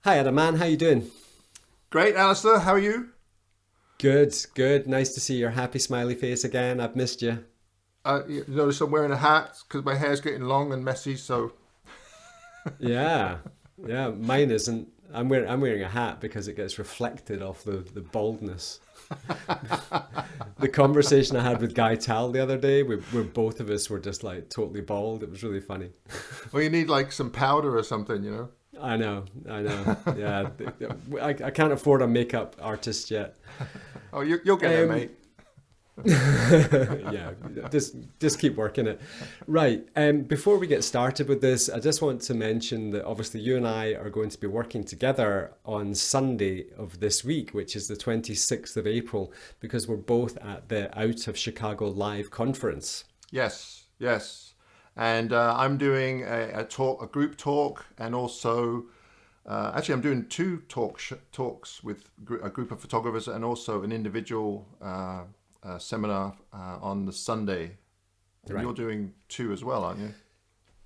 Hi, Adam man. How you doing? Great, Alistair. How are you? Good, good. Nice to see your happy smiley face again. I've missed you. You notice I'm wearing a hat because my hair's getting long and messy. So, Yeah, yeah. Mine isn't. I'm wearing a hat because it gets reflected off the baldness. The conversation I had with Guy Tal the other day, where both of us were just like totally bald. It was really funny. well, you need like some powder or something, I know, I know. Yeah, I can't afford a makeup artist yet. Oh, you'll get there, Um, mate. yeah, just keep working it. Right. Before we get started with this, I just want to mention that obviously you and I are going to be working together on Sunday of this week, which is the 26th of April, because we're both at the Out of Chicago Live conference. Yes, yes. And I'm doing a group talk, and also actually I'm doing two talks with a group of photographers, and also an individual seminar on the Sunday. And Right. you're doing two as well, aren't you?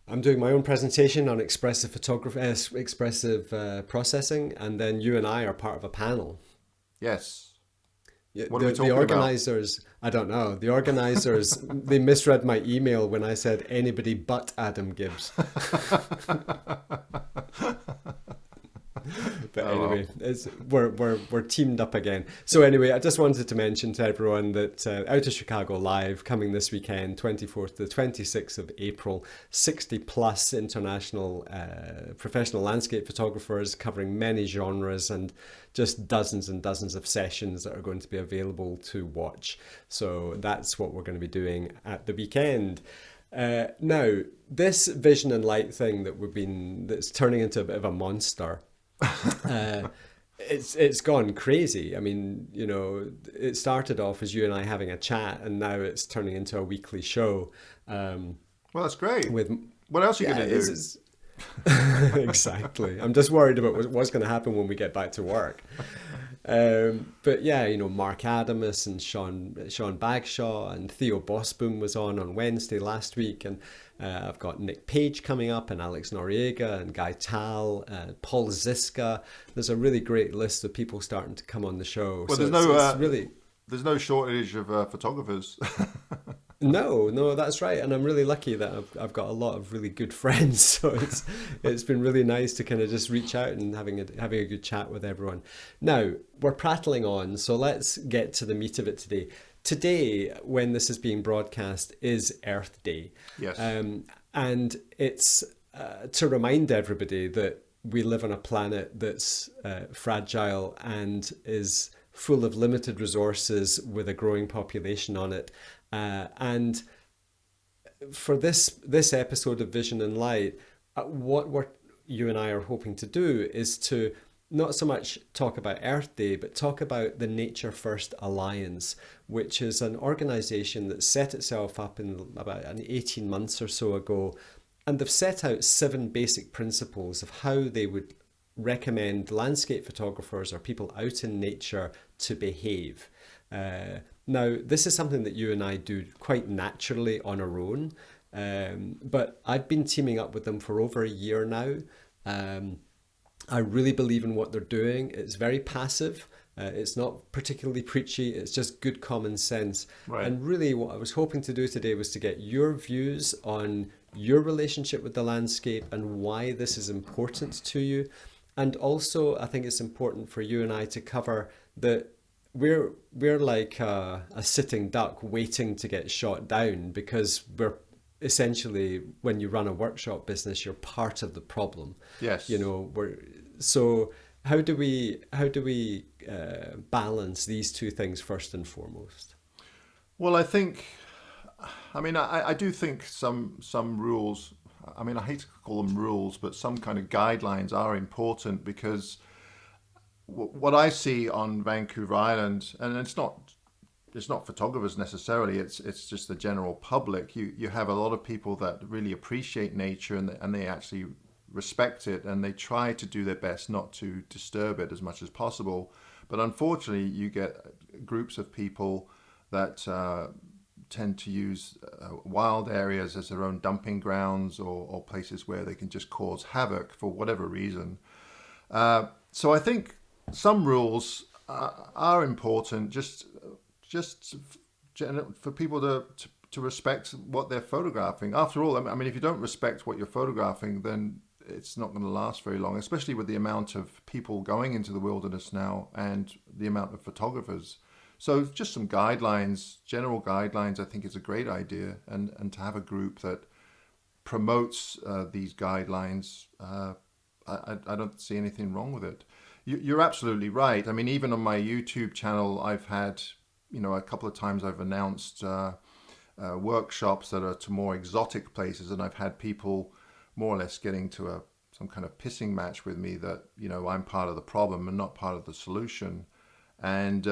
I'm doing my own presentation on expressive photography, expressive processing, and then you and I are part of a panel. Yes. Yeah, What are we the talking about? organizers, I don't know. The organizers, they misread my email when I said anybody but Adam Gibbs. But Oh well. anyway, we're teamed up again. So anyway, I just wanted to mention to everyone that Out of Chicago Live coming this weekend, 24th to 26th of April, 60 plus international professional landscape photographers covering many genres and just dozens and dozens of sessions that are going to be available to watch. So that's what we're going to be doing at the weekend. Now, this vision and light thing that's turning into a bit of a monster, uh, it's gone crazy. I mean, it started off as you and I having a chat, and now it's turning into a weekly show. Um, Well, that's great. with What else are you yeah, going to do? it's exactly. I'm just worried about what's going to happen when we get back to work. But yeah, Mark Adamus and Sean Bagshaw and Theo Bosboom was on Wednesday last week, and I've got Nick Page coming up, and Alex Noriega and Guy Tal, Paul Ziska. There's a really great list of people starting to come on the show, Well, so it's really. there's no shortage of photographers. No, no, that's right, and I'm really lucky that I've got a lot of really good friends. So it's been really nice to kind of just reach out and having a good chat with everyone. Now we're prattling on, so let's get to the meat of it today. Today, when this is being broadcast, is Earth Day, Yes. and it's to remind everybody that we live on a planet that's fragile and is full of limited resources with a growing population on it. And for this episode of Vision and Light, you and I are hoping to do is to not so much talk about Earth Day, but talk about the Nature First Alliance, which is an organization that set itself up in about 18 months or so ago. And they've set out 7 basic principles of how they would recommend landscape photographers or people out in nature to behave. Now, this is something that you and I do quite naturally on our own, but I've been teaming up with them for over a year now. Um, I really believe in what they're doing. It's very passive. It's not particularly preachy. It's just good common sense. Right. And really, what I was hoping to do today was to get your views on your relationship with the landscape and why this is important to you. And also, I think it's important for you and I to cover that we're like a sitting duck waiting to get shot down because we're essentially, when you run a workshop business, you're part of the problem. You Yes. know, we're so how do we balance these two things first and foremost? Well, I mean, I do think some rules. I mean, I hate to call them rules, but some kind of guidelines are important because what I see on Vancouver Island, and it's not photographers necessarily. It's just the general public. You have a lot of people that really appreciate nature, and they actually respect it, and they try to do their best not to disturb it as much as possible. But unfortunately, you get groups of people that tend to use wild areas as their own dumping grounds, or places where they can just cause havoc for whatever reason. So I think some rules are important, just for people to respect what they're photographing. After all, I mean, if you don't respect what you're photographing, then it's not going to last very long, especially with the amount of people going into the wilderness now and the amount of photographers. So just some guidelines, general guidelines, I think is a great idea. And to have a group that promotes these guidelines, I don't see anything wrong with it. You're absolutely right. I mean, even on my YouTube channel, I've had, a couple of times I've announced workshops that are to more exotic places, and I've had people more or less getting to some kind of pissing match with me that, I'm part of the problem and not part of the solution. And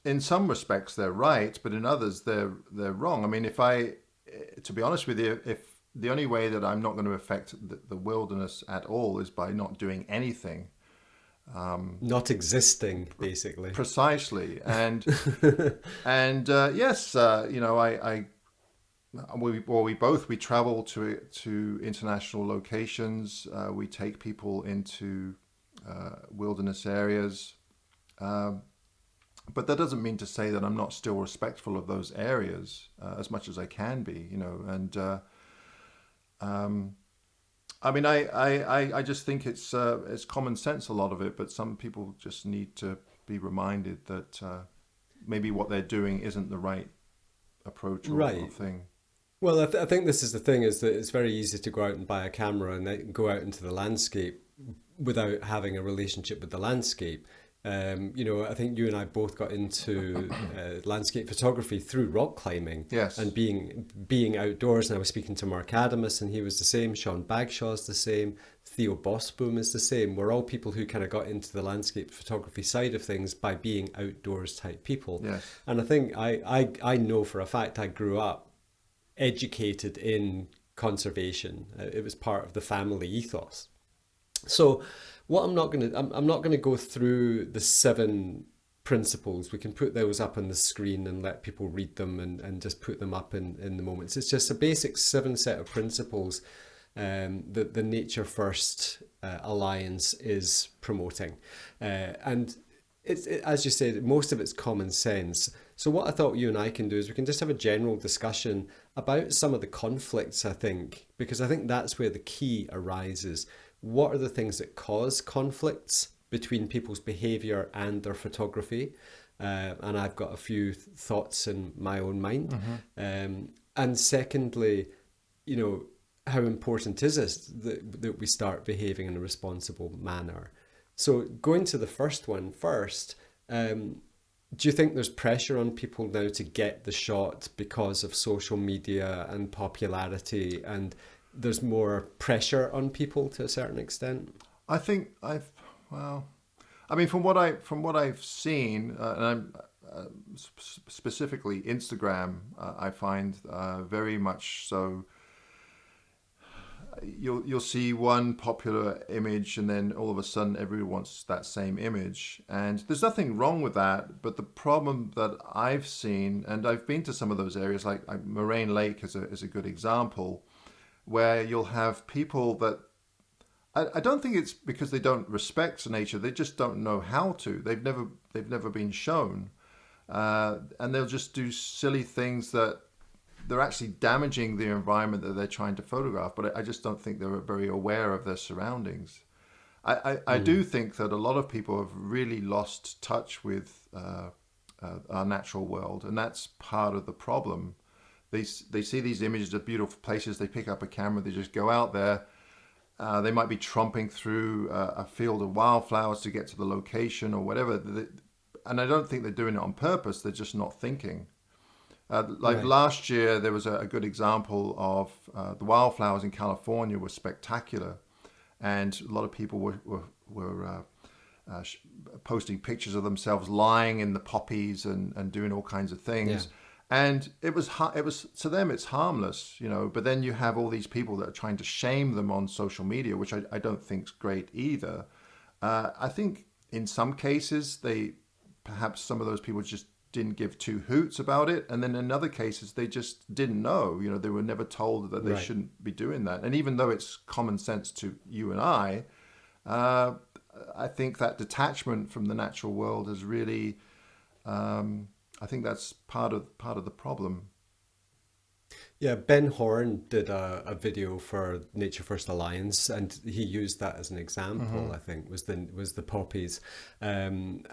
in some respects they're right, but in others they're wrong. I mean, to be honest with you, if the only way that I'm not going to affect the wilderness at all is by not doing anything. Not existing, basically. Precisely. And yes, we travel to international locations. We take people into wilderness areas. But that doesn't mean to say that I'm not still respectful of those areas as much as I can be, and I mean, I just think it's common sense, a lot of it, but some people just need to be reminded that maybe what they're doing isn't the right approach or Right. thing. Well, I think this is the thing, is that it's very easy to go out and buy a camera and then go out into the landscape without having a relationship with the landscape. I think you and I both got into landscape photography through rock climbing Yes. and being outdoors. And I was speaking to Mark Adamus, and he was the same. Sean Bagshaw's the same. Theo Bosboom is the same. We're all people who kind of got into the landscape photography side of things by being outdoors type people. Yes. And I think I know for a fact I grew up educated in conservation. It was part of the family ethos. So what I'm not gonna go through the 7 principles. We can put those up on the screen and let people read them, and just put them up in the moments. It's just a basic 7 set of principles that the Nature First Alliance is promoting. And as you said, most of it's common sense. So what I thought you and I can do is we can just have a general discussion about some of the conflicts, I think, because I think that's where the key arises. What are the things that cause conflicts between people's behavior and their photography? And I've got a few thoughts in my own mind. And secondly, how important is it that we start behaving in a responsible manner? So going to the first one first, do you think there's pressure on people now to get the shot because of social media and popularity, and there's more pressure on people to a certain extent? I think well, I mean, from what I've seen, and I'm specifically Instagram, I find very much so. You'll see one popular image, and then all of a sudden everyone wants that same image, and there's nothing wrong with that. But the problem that I've seen, and I've been to some of those areas, like Moraine Lake is a good example, where you'll have people that I don't think it's because they don't respect nature; they just don't know how to. They've never been shown, and they'll just do silly things that they're actually damaging the environment that they're trying to photograph. But I just don't think they're very aware of their surroundings. I do think that a lot of people have really lost touch with our natural world, and that's part of the problem. They see these images of beautiful places, they pick up a camera, they just go out there. They might be tromping through a field of wildflowers to get to the location or whatever. And I don't think they're doing it on purpose, they're just not thinking. Right. Last year, there was a good example of the wildflowers in California were spectacular. And a lot of people were posting pictures of themselves lying in the poppies and doing all kinds of things. Yeah. And it was to them it's harmless, But then you have all these people that are trying to shame them on social media, which I don't think's great either. I think in some cases perhaps some of those people just didn't give 2 hoots about it, and then in other cases they just didn't know. They were never told that they shouldn't be doing that. And even though it's common sense to you and I, Uh, I think that detachment from the natural world is really, I think that's part of the problem. Yeah, Ben Horn did a video for Nature First Alliance, and he used that as an example. Hmm. I think was the poppies, and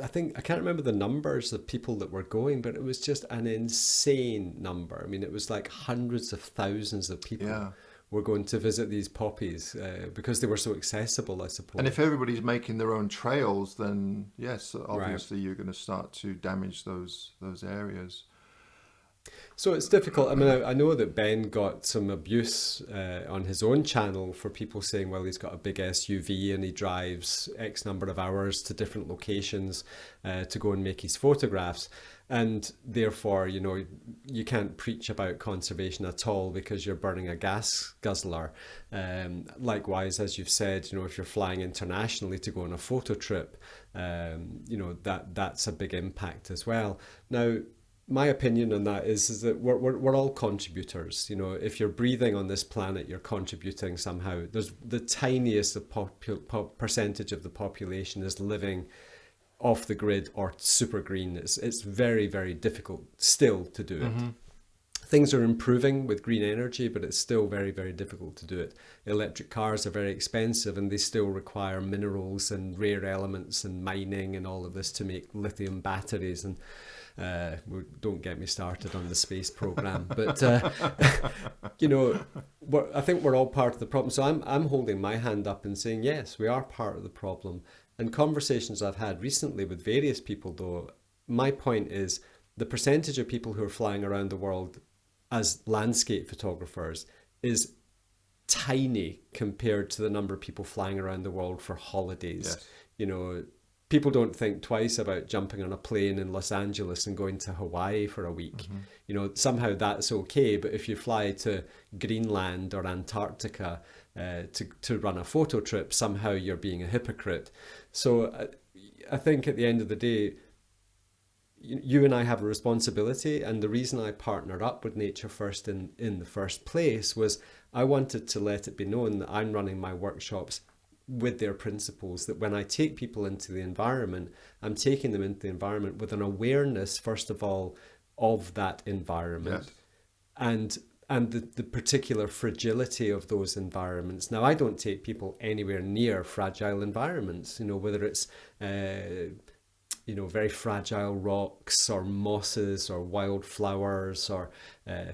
I think I can't remember the numbers of people that were going, but it was just an insane number. I mean, it was like hundreds of thousands of people Yeah. were going to visit these poppies because they were so accessible, I And if suppose. everybody's making their own trails, then yes, Right. obviously you're going to start to damage those areas. So it's difficult. I mean, I know that Ben got some abuse on his own channel for people saying, well, he's got a big SUV and he drives X number of hours to different locations to go and make his photographs. And therefore, you can't preach about conservation at all because you're burning a gas guzzler. Likewise, as you've said, if you're flying internationally to go on a photo trip, that's a big impact as well. Now, my opinion on that is that we're all contributors. If you're breathing on this planet, you're contributing somehow. There's the tiniest of percentage of the population is living off the grid or super green. It's very, very difficult still to do it. Hmm. Things are improving with green energy, but it's still very, very difficult to do it. Electric cars are very expensive and they still require minerals and rare elements and mining and all of this to make lithium batteries. And don't get me started on the space program, but you know, I think we're all part of the problem. So I'm holding my hand up and saying yes, we are part of the problem. And conversations I've had recently with various people, though, my point is the percentage of people who are flying around the world as landscape photographers is tiny compared to the number of people flying around the world for holidays. Yes. You know, people don't think twice about jumping on a plane in Los Angeles and going to Hawaii for a week. Hmm. Somehow that's okay, but if you fly to Greenland or Antarctica to run a photo trip, somehow you're being a hypocrite. So I think at the end of the day, you and I have a responsibility, and the reason I partnered up with Nature First in the first place was I wanted to let it be known that I'm running my workshops with their principles, that when I take people into the environment, I'm taking them into the environment with an awareness, first of all, of that Yes. environment and the particular fragility of those environments. Now, I don't take people anywhere near fragile environments, whether it's very fragile rocks or mosses or wildflowers or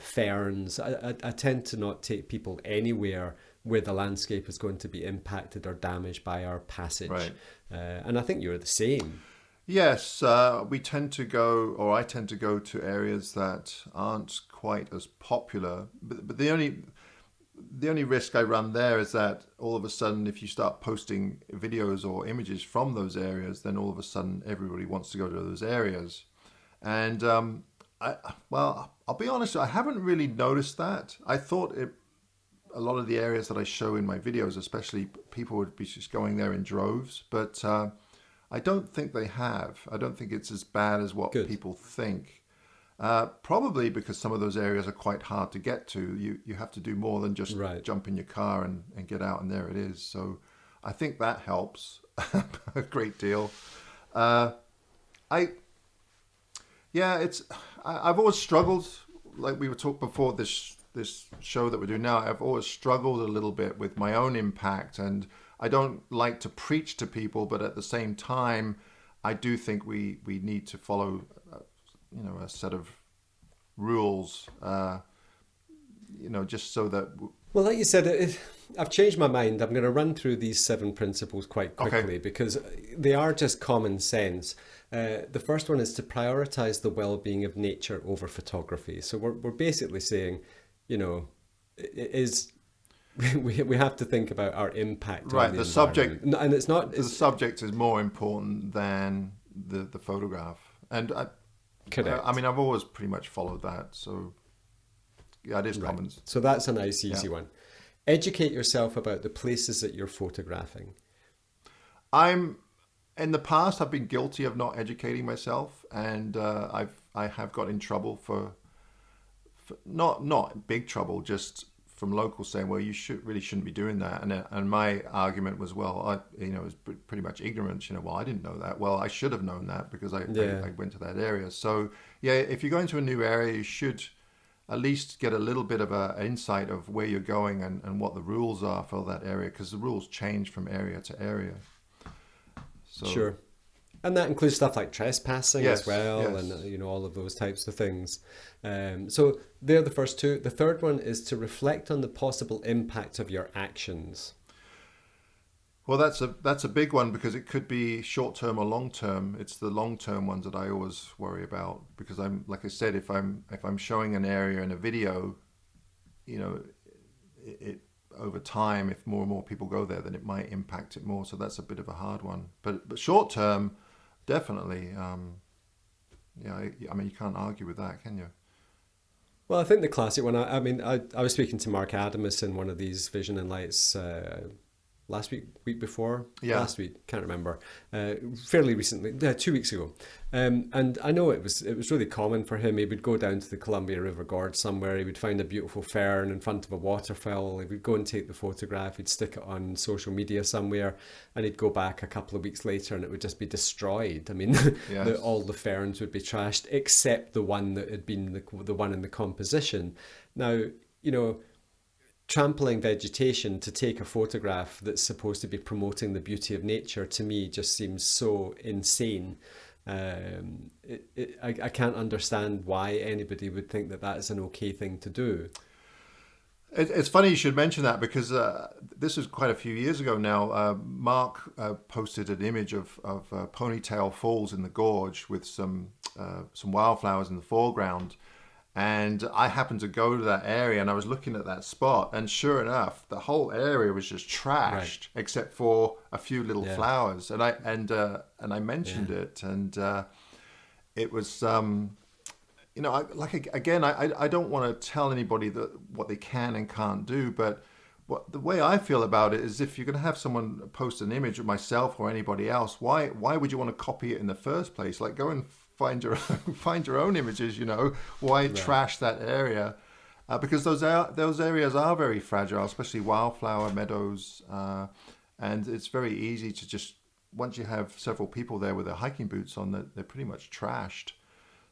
ferns. I tend to not take people anywhere where the landscape is going to be impacted or damaged by our passage. Right. And I think you're the same. Yes, we tend to go, or I tend to go to areas that aren't quite as popular. But the only risk I run there is that all of a sudden, if you start posting videos or images from those areas, then all of a sudden everybody wants to go to those areas. And well, I'll be honest, I haven't really noticed that. I thought a lot of the areas that I show in my videos, especially people would be just going there in droves, but I don't think they have. I don't think it's as bad as what Good. people think. Probably because some of those areas are quite hard to get to. You have to do more than just Right. jump in your car and get out, and there it is. So I think that helps a great deal. Uh, I yeah, I've always struggled. Like we were talking before this show that we're doing now. I've always struggled a little bit with my own impact, and I don't like to preach to people, but at the same time, I do think we need to follow a set of rules, just so that. Well, like you said, I've changed my mind. I'm going to run through these 7 principles quite Okay. quickly because they are just common sense. The first one is to prioritize the well-being of nature over photography. So we're basically saying, is we have to think about our impact on Right, the the environment, subject and it's not the subject is more important than the photograph, and I correct. mean I've always pretty much followed that. So yeah, it is Right. commons. So that's a nice, Yeah. easy one. Educate yourself about the places that you're photographing. I'm in the past I've been guilty of not educating myself, and I have got in trouble for not big trouble, just from locals saying, well, you shouldn't be doing that. And my argument was, well, it was pretty much ignorance. Well, I didn't know that. Well, I should have known that because I went to that area. So yeah, if you go into a new area, you should at least get a little bit of an insight of where you're going and what the rules are for that area, because the rules change from area to area. So, sure. And that includes stuff like trespassing as well, yes. and all of those types of things. So they're the first two. The third one is to reflect on the possible impact of your actions. Well, that's a big one, because it could be short term or long term. It's the long term ones that I always worry about, because I'm, like I said, if I'm showing an area in a video, it over time, if more and more people go there, then it might impact it more. So that's a bit of a hard one. But short term, definitely. You can't argue with that, can you? Well, I think the classic one, I was speaking to Mark Adamus in one of these Vision and Lights last week before, last week, can't remember, fairly recently, 2 weeks ago. And I know it was really common for him. He would go down to the Columbia River Gorge somewhere, he would find a beautiful fern in front of a waterfall, he would go and take the photograph, he'd stick it on social media somewhere, and he'd go back a couple of weeks later and it would just be destroyed. I mean, yes. all the ferns would be trashed, except the one that had been the one in the composition. Now, trampling vegetation to take a photograph that's supposed to be promoting the beauty of nature, to me just seems so insane. I can't understand why anybody would think that is an okay thing to do. It's funny you should mention that, because this was quite a few years ago now. Mark posted an image of Ponytail Falls in the gorge with some wildflowers in the foreground. And I happened to go to that area, and I was looking at that spot, and sure enough, the whole area was just trashed, except for a few little flowers. And I mentioned it, and it was I don't want to tell anybody what they can and can't do, but the way I feel about it is, if you're going to have someone post an image of myself or anybody else, why would you want to copy it in the first place? Like, go and find your own images. Why trash that area? Because those areas are very fragile, especially wildflower meadows, and it's very easy to just, once you have several people there with their hiking boots on, they're pretty much trashed.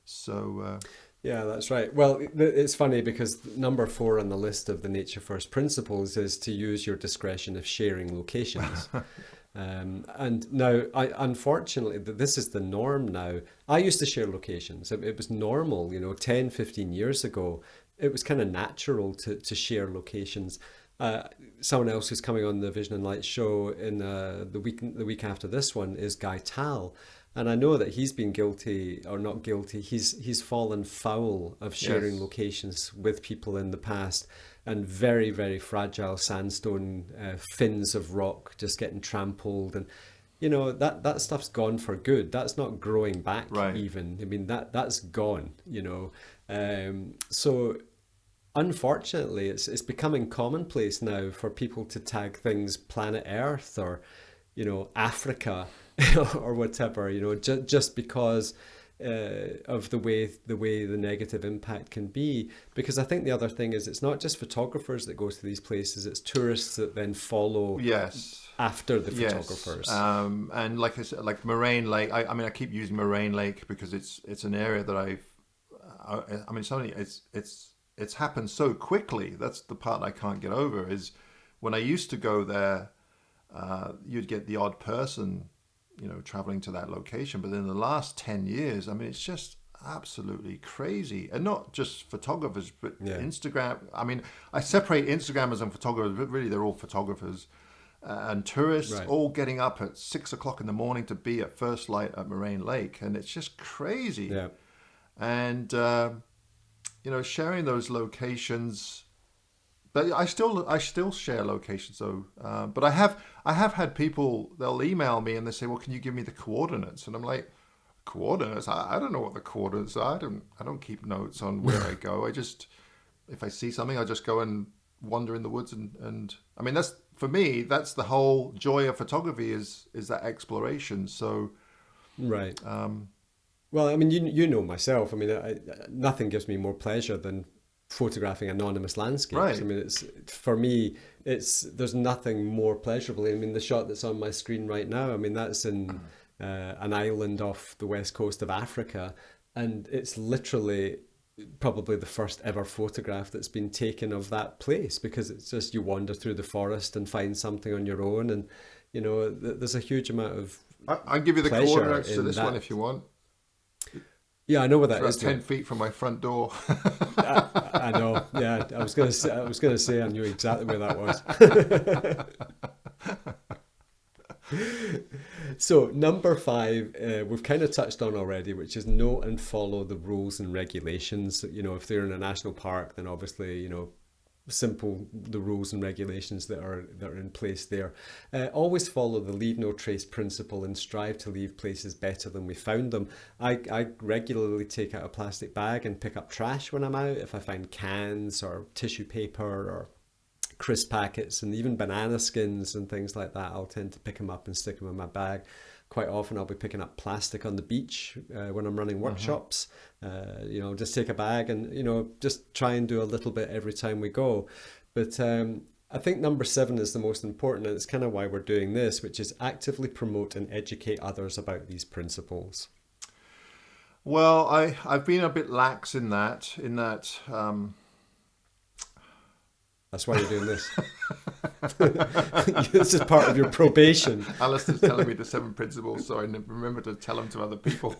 So yeah, that's right. Well, it's funny because number 4 on the list of the Nature First principles is to use your discretion if sharing locations. And now, unfortunately, this is the norm now. I used to share locations. It was normal, 10, 15 years ago. It was kind of natural to share locations. Someone else who's coming on the Vision and Light show in the week after this one is Guy Tal. And I know that he's been guilty, or not guilty, he's fallen foul of sharing locations with people in the past, and very, very fragile sandstone fins of rock just getting trampled. And, that stuff's gone for good. That's not growing back even. I mean, that's gone, So unfortunately, it's becoming commonplace now for people to tag things planet Earth or, Africa or whatever, just because of the way the negative impact can be. Because I think the other thing is, it's not just photographers that go to these places, it's tourists that then follow after the photographers. And like I said, like Moraine Lake, I keep using Moraine Lake because it's an area that it's happened so quickly. That's the part I can't get over, is when I used to go there, you'd get the odd person traveling to that location. But in the last 10 years, it's just absolutely crazy. And not just photographers, but Instagram. I separate Instagrammers and photographers, but really they're all photographers. And tourists all getting up at 6 o'clock in the morning to be at first light at Moraine Lake. And it's just crazy. Yeah. And, sharing those locations. But I still share locations though. But I have had people, they'll email me and they say, well, can you give me the coordinates? And I'm like, coordinates? I don't know what the coordinates are. I don't keep notes on where I go. If I see something, I just go and wander in the woods and that's, for me, that's the whole joy of photography is that exploration. So right. Well, myself. Nothing gives me more pleasure than photographing anonymous landscapes. Right. I mean, it's for me, there's nothing more pleasurable. I mean, the shot that's on my screen right now, I mean, that's in an island off the west coast of Africa, and it's literally probably the first ever photograph that's been taken of that place, because it's just, you wander through the forest and find something on your own, and there's a huge amount of I'll give you the pleasure coordinates to in this that. one if you want. Yeah, I know where that About is. 10 feet from my front door. I know. Yeah, I was gonna say I knew exactly where that was. So number 5, we've kind of touched on already, which is know and follow the rules and regulations. If they're in a national park, then obviously, the rules and regulations that are in place there. Always follow the leave no trace principle and strive to leave places better than we found them. I regularly take out a plastic bag and pick up trash when I'm out. If I find cans or tissue paper or crisp packets and even banana skins and things like that, I'll tend to pick them up and stick them in my bag. Quite often I'll be picking up plastic on the beach when I'm running workshops. Just take a bag and, just try and do a little bit every time we go. But I think number 7 is the most important, and it's kind of why we're doing this, which is actively promote and educate others about these principles. Well, I've been a bit lax in that. That's why you're doing this. This is part of your probation. Alistair's telling me the 7 principles, so I remember to tell them to other people.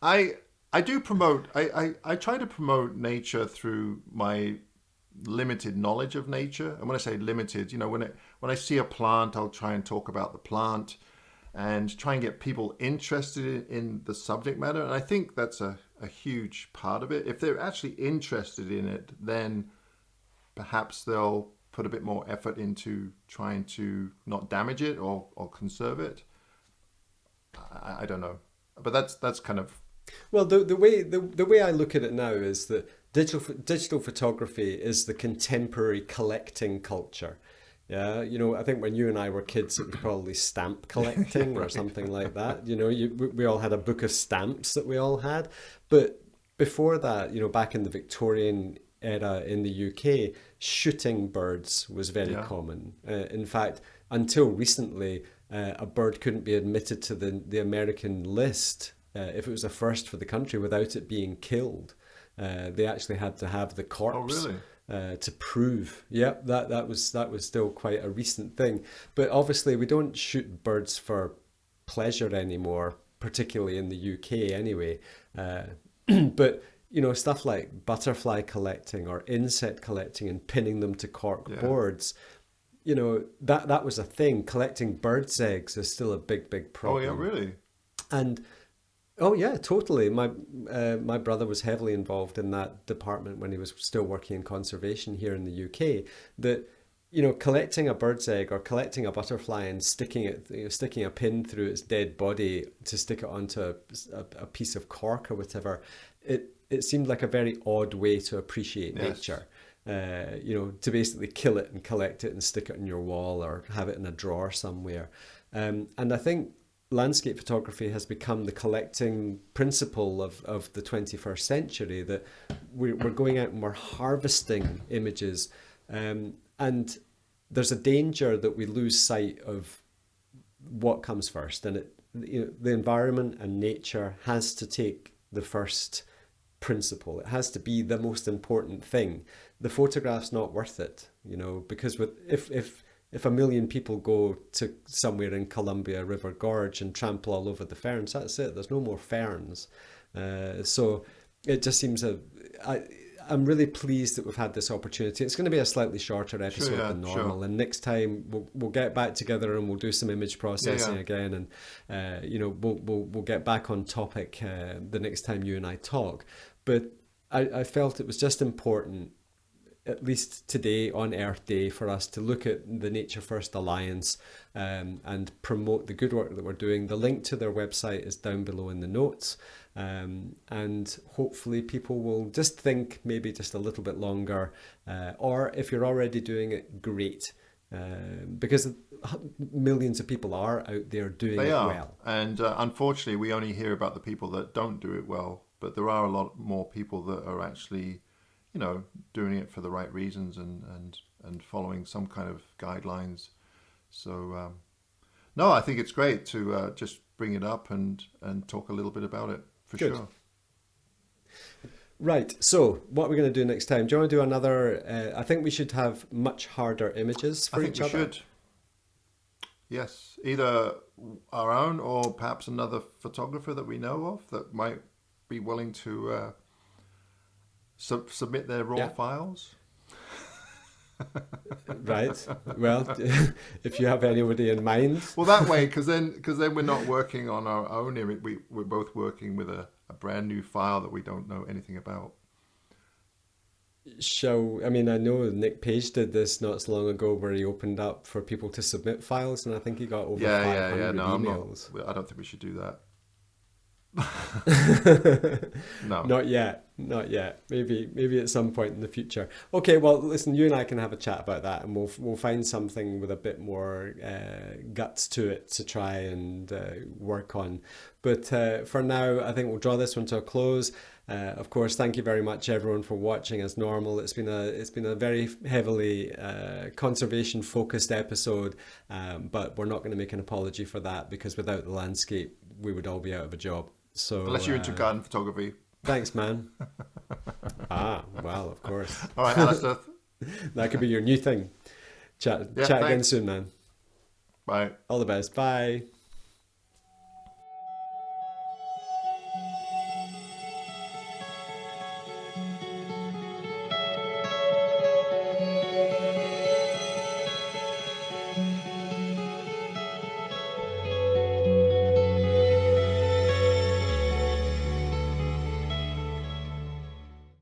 I do promote. I try to promote nature through my limited knowledge of nature. And when I say limited, when I see a plant, I'll try and talk about the plant and try and get people interested in the subject matter. And I think that's a huge part of it. If they're actually interested in it, then perhaps they'll put a bit more effort into trying to not damage it or conserve it. I don't know, but that's kind of... Well, the way I look at it now is that digital photography is the contemporary collecting culture. Yeah, I think when you and I were kids, it was probably stamp collecting or something like that. We all had a book of stamps that we all had. But before that, back in the Victorian era in the UK, shooting birds was very common. In fact, until recently, a bird couldn't be admitted to the American list if it was a first for the country without it being killed. They actually had to have the corpse. Oh, really? To prove, that was still quite a recent thing. But obviously we don't shoot birds for pleasure anymore, particularly in the UK anyway. But stuff like butterfly collecting or insect collecting and pinning them to cork boards, that was a thing. Collecting birds' eggs is still a big problem. Oh yeah, really? And oh yeah, totally. My brother was heavily involved in that department when he was still working in conservation here in the UK. That collecting a bird's egg or collecting a butterfly and sticking a pin through its dead body to stick it onto a piece of cork or whatever, it seemed like a very odd way to appreciate nature. To basically kill it and collect it and stick it on your wall or have it in a drawer somewhere. And I think landscape photography has become the collecting principle of the 21st century, that we're going out and we're harvesting images, and there's a danger that we lose sight of what comes first, and the environment and nature has to take the first principle. It has to be the most important thing. The photograph's not worth it, because if 1 million people go to somewhere in Columbia River Gorge and trample all over the ferns, that's it. There's no more ferns. So it just seems I'm really pleased that we've had this opportunity. It's going to be a slightly shorter episode than normal. And next time we'll get back together and we'll do some image processing again. And, we'll get back on topic the next time you and I talk. But I felt it was just important, at least today on Earth Day, for us to look at the Nature First Alliance and promote the good work that we're doing. The link to their website is down below in the notes. And hopefully people will just think maybe just a little bit longer, or if you're already doing it, great. Because millions of people are out there doing it well. And unfortunately, we only hear about the people that don't do it well but there are a lot more people that are actually, doing it for the right reasons and following some kind of guidelines. So no, I think it's great to just bring it up and talk a little bit about it for Good. sure. Right, so what we're going to do next time, do you want to do another, I think we should have much harder images for I think each we other. should. Yes, either our own or perhaps another photographer that we know of that might be willing to submit their raw Yeah. files. Right, well, if you have anybody in mind. Well, that way, because then we're not working on our own image. We're both working with a brand new file that we don't know anything about. I mean, I know Nick Page did this not so long ago where he opened up for people to submit files, and I think he got over Yeah. 500 No, emails. I don't think we should do that. No. Not yet, not yet. Maybe at some point in the future. Okay, well, listen, you and I can have a chat about that, and we'll find something with a bit more guts to it to try and work on. But for now, I think we'll draw this one to a close. Of course, thank you very much, everyone, for watching. As normal, it's been a very heavily conservation focused episode, but we're not going to make an apology for that, because without the landscape, we would all be out of a job. So Unless you're into garden photography. thanks, man. Well, of course. All right, Alistair. That could be your new thing. Chat again thanks. soon, man. Bye. All the best. Bye.